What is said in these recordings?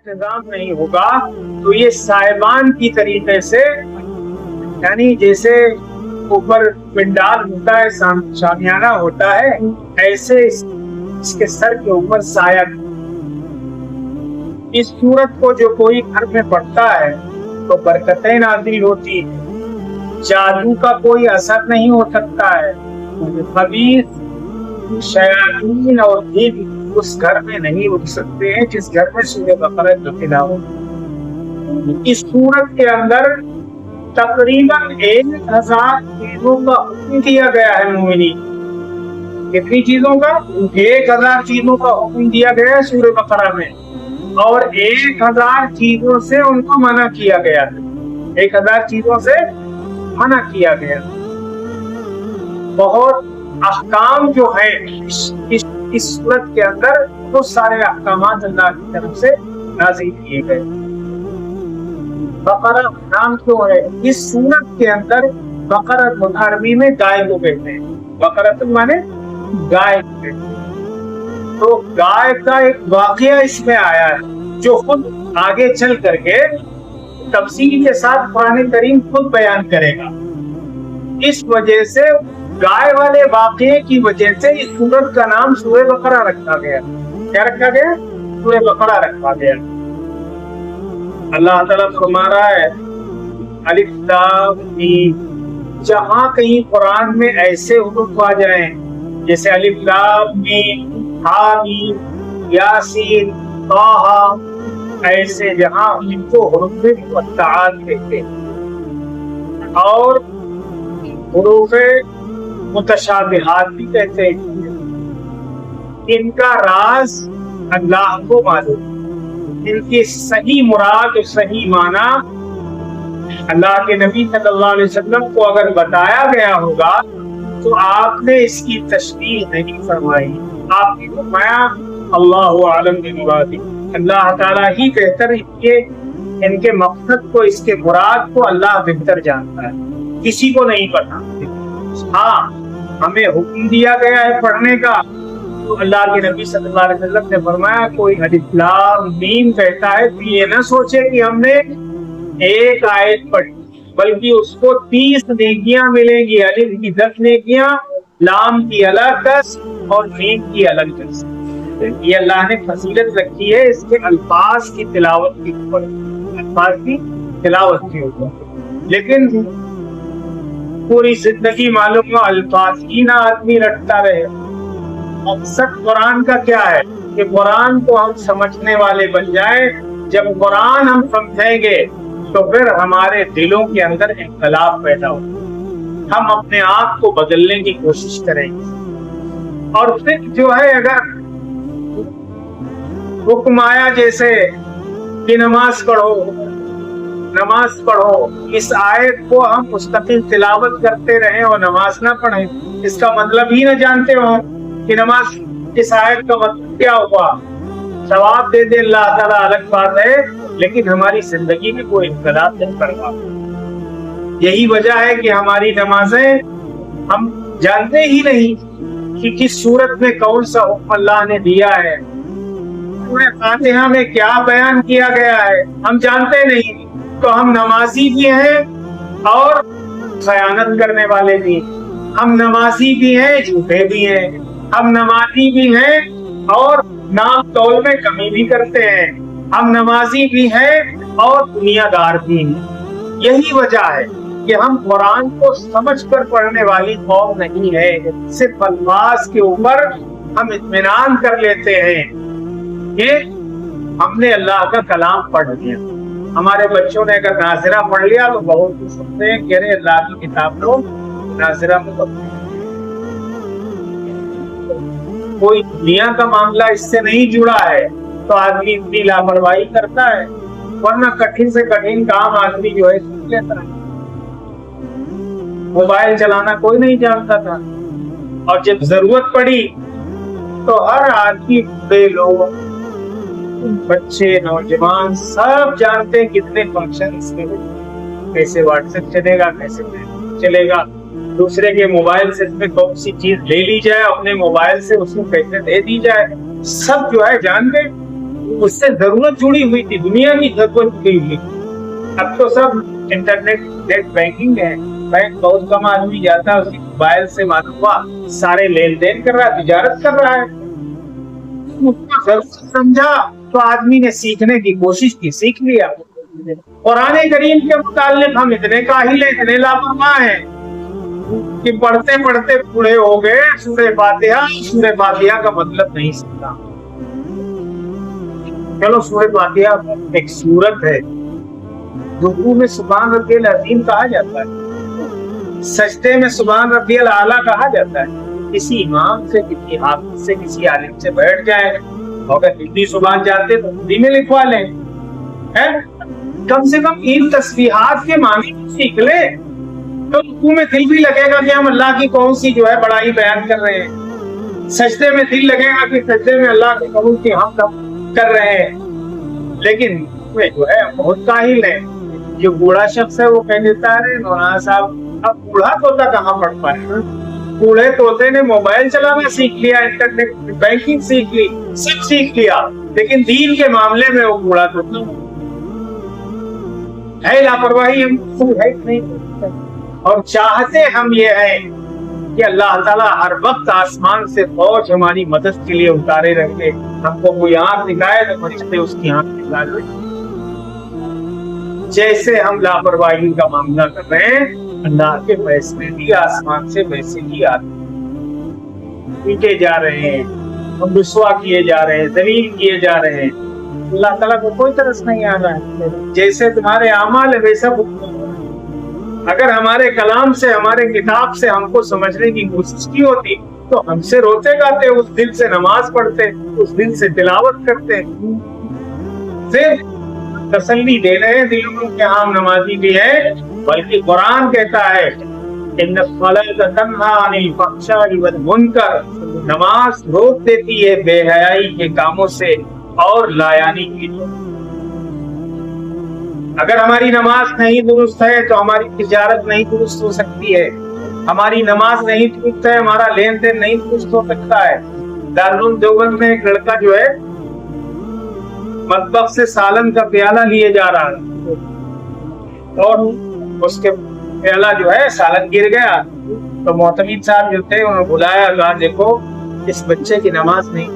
इंतजाम नहीं होगा तो ये साहिबान की तरीके से, यानी जैसे ऊपर पिंडाल होता है, शामियाना होता है, ऐसे इसके सर के ऊपर साया। इस सूरत को जो कोई घर में पढ़ता है तो बरकतें नाज़िल होती है, जादू का कोई असर नहीं हो सकता है, खबीस शयातीन और जिन उस घर में नहीं उठ सकते हैं जिस घर में सूरह बकरा की तिलावत। इस सूरत के अंदर तकरीबन 1000 चीजों का हुक्म दिया गया है मोमिनीन। कितनी चीजों का? 1000 चीजों का हुक्म दिया गया है सूरह बकरा में, और 1000 चीजों से उनको मना किया गया है। 1000 चीजों से मना किया गया। बहुत अहकाम जो है इस सूरत के अंदर, बहुत सारे अहकामात अल्लाह की तरफ से नाज़िल किए गए। बकरा नाम क्यों है? इस सूरत के अंदर बकरा अरबी में गाय को कहते हैं। बकरा तो माने गाय को कहते हैं। तो गाय का एक वाकया इसमें आया है जो खुद आगे चल करके तफसील के साथ कुरान करीम खुद बयान करेगा। इस वजह से गाय वाले वाकये की वजह से इस सूरत का नाम सूरह बकरा रखा गया। क्या रखा गया? सूरह बकरा रखा गया। अल्लाह ताला फरमा रहा है अलिफ लाम मीम। जहां कहीं कुरान में ऐसे हुरूफ आ जाए जैसे अलिफ लाम मीम, हा मीम, यासीन, ताहा, ऐसे जहां इनको हुरूफ मुक़त्तआत कहते हैं और हुरूफ मुतशाबिहात भी कहते हैं, इनका राज अल्लाह को मालूम। इनकी सही मुराद और सही माना अल्लाह के नबी सल्लल्लाहु अलैहि वसल्लम को अगर बताया गया होगा तो आपने इसकी तशरीह नहीं फरमाई। आपने फरमाया अल्लाहु आलम बिमुरादी, अल्लाह ताला ही बेहतर इनके मकसद को, इसके मुराद को अल्लाह बेहतर जानता है, किसी को नहीं पता। हाँ, हमें हुक्म दिया गया है पढ़ने का, तो अल्लाह के नबी सल्लल्लाहु अलैहि वसल्लम ने फरमाया कोई अलिफ लाम मीम कहता है तो ये न सोचे कि हमने एक आयत पढ़ी, बल्कि उसको 30 नेकियां मिलेंगी। अलिफ की 10 नेकियां, लाम की अलग 10 और मीम की अलग 10। ये अल्लाह ने फजीलत रखी है इसके अल्फाज की तिलावत के ऊपर, अल्फाज की तिलावत के ऊपर। लेकिन पूरी जिंदगी मालूम हो अल्फाज ही ना आदमी रटता रहे। मकसद कुरान का क्या है कि कुरान को हम समझने वाले बन जाए। जब कुरान हम समझेंगे तो फिर हमारे दिलों के अंदर इख्तिलाफ पैदा हो, हम अपने आप को बदलने की कोशिश करेंगे। और फिर जो है अगर हुक्म आया जैसे कि नमाज पढ़ो, इस आयत को हम मुस्तकिल तिलावत करते रहें और नमाज ना पढ़ें, इसका मतलब ही ना जानते हो कि नमाज इस आयत का मतलब क्या हुआ। सवाब दे दे अल्लाह ताला अलग बात है, लेकिन हमारी जिंदगी में कोई इख्तिलाफ नहीं कर पाता। यही वजह है कि हमारी नमाजें हम जानते ही नहीं कि किस सूरत में कौन सा हुक्म अल्लाह ने दिया है, फातिहा में क्या बयान किया गया है, हम जानते नहीं। तो हम नमाजी भी हैं और खयानत करने वाले भी। हम नमाजी भी हैं, झूठे भी हैं। हम नमाजी भी हैं और नाम तौल में कमी भी करते हैं। हम नमाजी भी हैं और दुनियादार भी हैं। यही वजह है कि हम कुरान को समझकर पढ़ने वाली कौम नहीं है। सिर्फ अल्फाज के ऊपर हम इत्मीनान कर लेते हैं कि हमने अल्लाह का कलाम पढ़ लिया। हमारे बच्चों ने अगर नाज़िरा पढ़ लिया तो बहुत कुछ सुनते हैं कि अरे अल्लाह की किताब लो, नाज़िरा में कोई दुनिया का मामला इससे नहीं जुड़ा है तो आदमी इतनी लापरवाही करता है, वरना कठिन से कठिन काम आदमी जो है सीख लेता है। मोबाइल चलाना कोई नहीं जानता था और जब जरूरत पड़ी तो हर आदमी, बड़े लोग, बच्चे, नौजवान सब जानते हैं कितने फंक्शन इसमें, कैसे व्हाट्सएप चलेगा, कैसे चलेगा, दूसरे के मोबाइल से इसमें कौन सी चीज ले ली जाए, अपने मोबाइल से उसको कैसे दे दी जाए, सब जो है जान गए। उससे जरूरत जुड़ी हुई थी, दुनिया की जरूरत जुड़ी हुई। अब तो सब इंटरनेट नेट बैंकिंग है, बैंक बहुत कम आदमी जाता है, उसकी मोबाइल से मालूम हुआ सारे लेन देन कर रहा है, तिजारत कर रहा है। उसको जरूरत समझा तो आदमी ने सीखने की कोशिश की, सीख लिया। कुरान करीम के मुतालिक हम इतने काहिल हैं, इतने लापरवाह हैं कि पढ़ते पढ़ते बूढ़े हो गए, सूरह फातिहा का मतलब नहीं सीखा। चलो सूरह फातिहा एक सूरत है, रुकू में सुभान रब्बियल अज़ीम कहा जाता है, सजदे में सुभान रब्बियल आला कहा जाता है। किसी इमाम से, किसी हाफिज से, किसी आलिम से बैठ जाए, अगर हिंदी सुभान जानते तो हिंदी में लिखवा लें, है? कम से कम इन तस्बीहात के मानी सीख ले तो रुकू में दिल भी लगेगा कि हम अल्लाह की कौन सी जो है बड़ाई बयान कर रहे हैं, सजदे में दिल लगेगा कि सजदे में अल्लाह के कबूल की हम कर रहे हैं। लेकिन वे जो है बहुत काहिल है। जो बूढ़ा शख्स है वो कह देता है मौलाना साहब अब बूढ़ा तोता कहाँ पढ़ पाए, बूढ़े तोते ने मोबाइल चलाना सीख लिया, इंटरनेट बैंकिंग सीख ली, सब सीख लिया, लेकिन दीन के मामले में वो बूढ़ा तोता है। लापरवाही हम है नहीं, और चाहते हम ये है कि अल्लाह ताला हर वक्त आसमान से फौज हमारी मदद के लिए उतारे रखे। हमको कोई आंख दिखाए तो फरिश्ते उसकी आंख दिखा दे। जैसे हम लापरवाही का मामला कर रहे हैं, अल्लाह के फैसले भी आसमान से वैसे ही आते जा रहे हैं, हम रुसवा किए जा रहे हैं, जलील किए जा रहे हैं। अल्लाह ताला को कोई तरस नहीं आ रहा है। जैसे तुम्हारे आमाल है वैसा अगर हमारे कलाम से, हमारे किताब से हमको समझने की कोशिश की होती तो हमसे रोते गाते, उस दिल से नमाज पढ़ते, उस दिल से तिलावत करते। सिर्फ तसल्ली दे रहे हैं दिलों को कि हम नमाजी भी है, बल्कि कुरान कहता है नमाज रोक देती है बेहयाई के कामों से और लायानी की। अगर हमारी नमाज नहीं दुरुस्त है तो हमारी तिजारत नहीं दुरुस्त हो सकती है, हमारी नमाज नहीं दुरुस्त है, हमारा लेन देन नहीं दुरुस्त हो सकता है। दारुल देवबंद में एक लड़का जो है मतबख से सालन का प्याला लिए जा रहा है और उसके प्याला जो है सालन गिर गया, तो मोहतमीद साहब जो थे उन्होंने बुलाया, कहा देखो इस बच्चे की नमाज नहीं।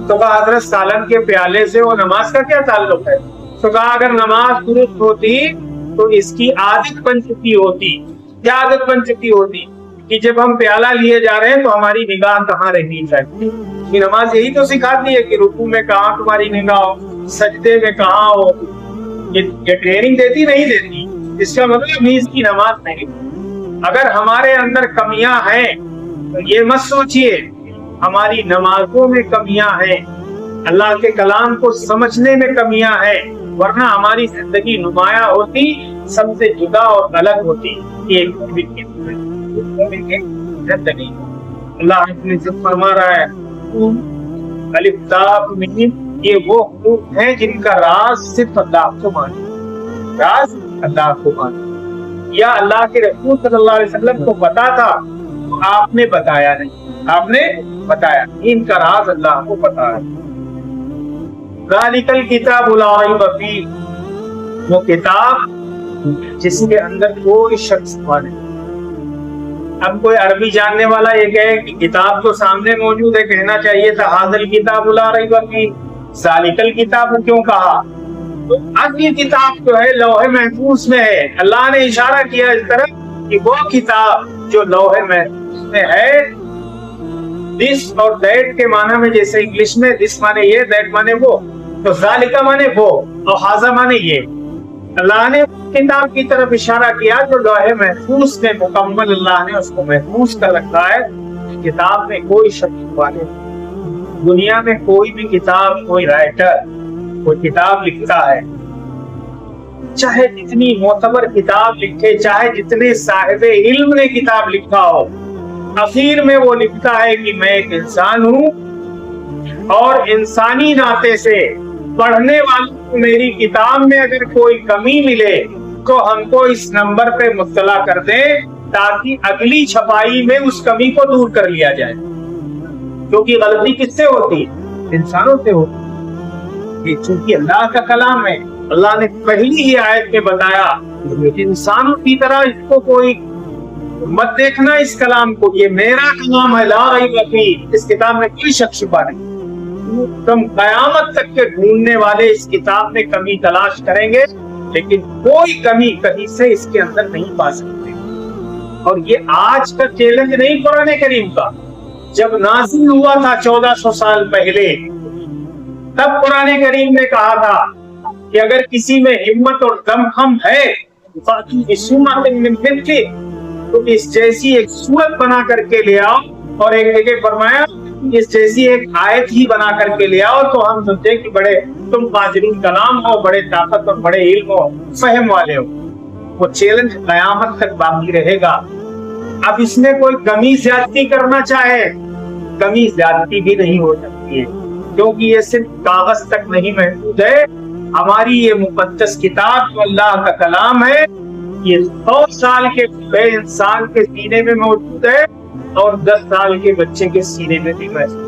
तो कहा हजरत सालन के प्याले से वो नमाज का क्या ताल्लुक है? तो कहा अगर नमाज दुरुस्त होती तो इसकी आदत बन चुकी होती। क्या आदत बन चुकी होती? कि जब हम प्याला लिए जा रहे हैं तो हमारी निगाह कहाँ रहनी चाहिए। कि नमाज यही तो सिखाती है कि रुकू में कहाँ तुम्हारी निगाह हो, सजदे में कहाँ हो। ये ट्रेनिंग देती नहीं देती, इसका मतलब भी इसकी नमाज नहीं। अगर हमारे अंदर कमियां हैं तो ये मत सोचिए हमारी नमाजों में कमियां हैं, अल्लाह के कलाम को समझने में कमियां हैं, वरना हमारी जिंदगी नुमाया होती, सबसे जुदा और अलग होती। ये जिंदगी अल्लाह ने फरमा रहा है अलिफ लाम मीम, ये वो हुरूफ हैं जिनका राज सिर्फ अल्लाह को मालूम, राज अल्लाह को मालूम। या अल्लाह के रसूल सल्लल्लाहु अलैहि वसल्लम को पता था तो आपने बताया नहीं, आपने बताया, इनका राज अल्लाह को पता है। ज़ालिकल किताबु ला रैब फीह, वो किताब जिसके अंदर कोई शक नहीं। अब कोई अरबी जानने वाला ये कहे कि किताब तो सामने मौजूद है, कहना चाहिए था हाज़िल किताबु ला रैब फीह, ज़ालिकल किताब क्यों कहा? तो असली किताब जो है लौहे महफूज में है। अल्लाह ने इशारा किया इस तरफ कि वो किताब जो लौहे महफूज में है, दिस और दैट के माना में, जैसे इंग्लिश में दिस माने ये, दैट माने वो, तो ज़ालिका माने वो और हाज़ा माने ये। अल्लाह ने किताब की तरफ इशारा किया जो लौहे महफूज में मुकम्मल अल्लाह ने उसको महफूज कर रखा है। किताब में कोई शक नहीं। दुनिया में कोई भी किताब, कोई राइटर कोई किताब लिखता है, चाहे जितनी मोतबर किताब लिखे, चाहे जितने साहिबे इल्म ने किताब लिखा हो, आखिर में वो लिखता है कि मैं एक इंसान हूं और इंसानी नाते से पढ़ने वालों को मेरी किताब में अगर कोई कमी मिले तो हमको इस नंबर पे मुत्तला कर दे ताकि अगली छपाई में उस कमी को दूर कर लिया जाए। क्योंकि गलती किससे होती है? इंसानों से होती। یہ چونکہ اللہ کا کلام ہے، اللہ نے پہلی ہی آیت میں بتایا انسانوں کی طرح اس کو کوئی مت دیکھنا، اس کلام کو، یہ میرا کلام ہے، لا ریب فیہ، اس کتاب میں کوئی شک شبہ نہیں۔ تم قیامت تک کے ڈھونڈنے والے اس کتاب میں کمی تلاش کریں گے لیکن کوئی کمی کہیں سے اس کے اندر نہیں پا سکتے۔ اور یہ آج کا چیلنج نہیں قرآن کریم کا، جب نازل ہوا تھا 1400 سال پہلے، تب قرآن کریم نے کہا تھا کہ اگر کسی میں ہمت اور دمخم ہے تو اس جیسی ایک صورت بنا کر کے لے آؤ، اور ایک جگہ فرمایا اس جیسی ایک آیت ہی بنا کر کے لے آؤ تو ہم سمجھے کہ بڑے تم قادرین کلام ہو، بڑے طاقت اور بڑے علم و فہم والے ہو۔ وہ چیلنج قیامت تک باقی رہے گا۔ اب اس میں کوئی کمی زیادتی کرنا چاہے، کمی زیادتی بھی نہیں ہو سکتی ہے، کیونکہ یہ صرف کاغذ تک نہیں محدود ہے۔ ہماری یہ مقدس کتاب جو اللہ کا کلام ہے، یہ 100 سال کے بے انسان کے سینے میں موجود ہے اور 10 سال کے بچے کے سینے میں بھی موجود ہے۔